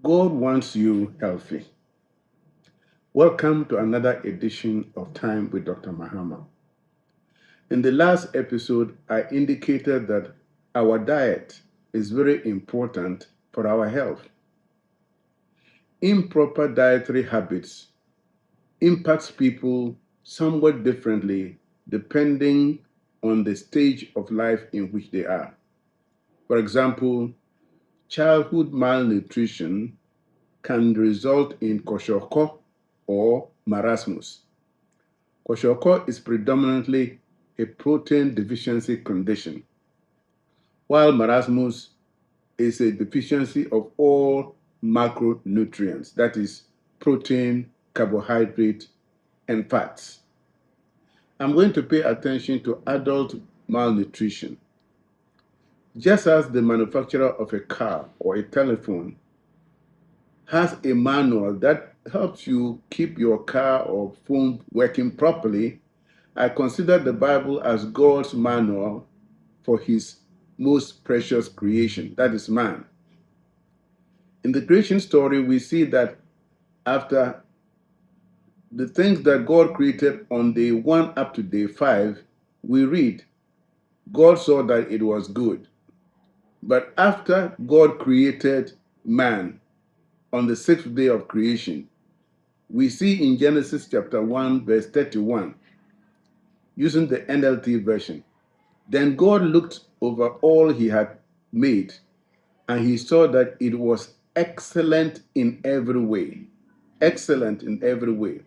God wants you healthy. Welcome to another edition of Time with Dr. Mahama. In the last episode, I indicated that our diet is very important for our health. Improper dietary habits impacts people somewhat differently depending on the stage of life in which they are. For example, childhood malnutrition can result in kwashiorkor or marasmus. Kwashiorkor is predominantly a protein deficiency condition, while marasmus is a deficiency of all macronutrients, that is, protein, carbohydrate, and fats. I'm going to pay attention to adult malnutrition. Just as the manufacturer of a car or a telephone has a manual that helps you keep your car or phone working properly, I consider the Bible as God's manual for his most precious creation, that is man. In the creation story, we see that after the things that God created on day 1 up to day 5, we read, God saw that it was good. But after God created man on the 6th day of creation, we see in Genesis chapter 1, verse 31, using the NLT version, then God looked over all he had made, and he saw that it was excellent in every way. Excellent in every way.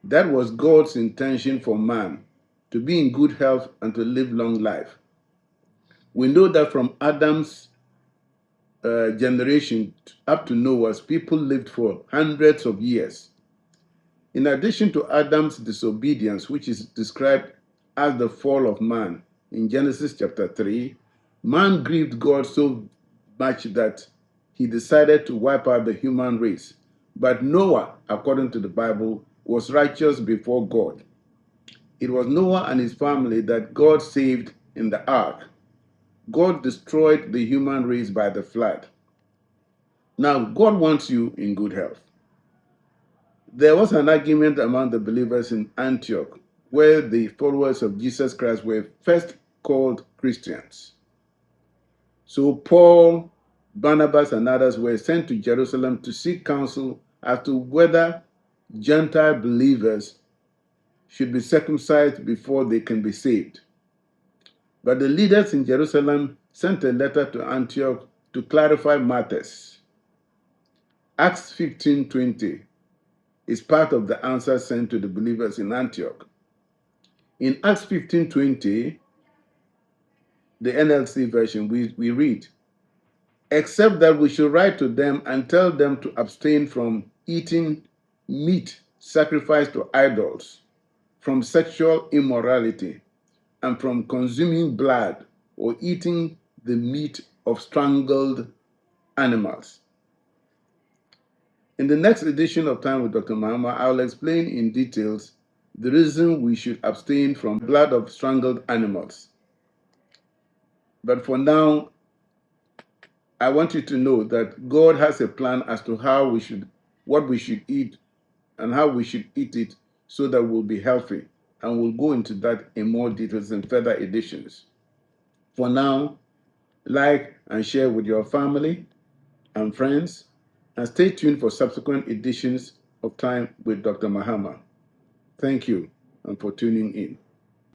That was God's intention for man, to be in good health and to live long life. We know that from Adam's generation up to Noah's, people lived for hundreds of years. In addition to Adam's disobedience, which is described as the fall of man in Genesis chapter 3, man grieved God so much that he decided to wipe out the human race. But Noah, according to the Bible, was righteous before God. It was Noah and his family that God saved in the ark. God destroyed the human race by the flood. Now, God wants you in good health. There was an argument among the believers in Antioch where the followers of Jesus Christ were first called Christians. So Paul, Barnabas, and others were sent to Jerusalem to seek counsel as to whether Gentile believers should be circumcised before they can be saved. But the leaders in Jerusalem sent a letter to Antioch to clarify matters. Acts 15:20 is part of the answer sent to the believers in Antioch. In Acts 15:20, the NLT version, we read, except that we should write to them and tell them to abstain from eating meat sacrificed to idols, from sexual immorality, and from consuming blood or eating the meat of strangled animals. In the next edition of Time with Dr. Mahama, I will explain in details the reason we should abstain from blood of strangled animals. But for now, I want you to know that God has a plan as to what we should eat and how we should eat it so that we'll be healthy. And we'll go into that in more details in further editions. For now, like and share with your family and friends, and stay tuned for subsequent editions of Time with Dr. Mahama. Thank you and for tuning in.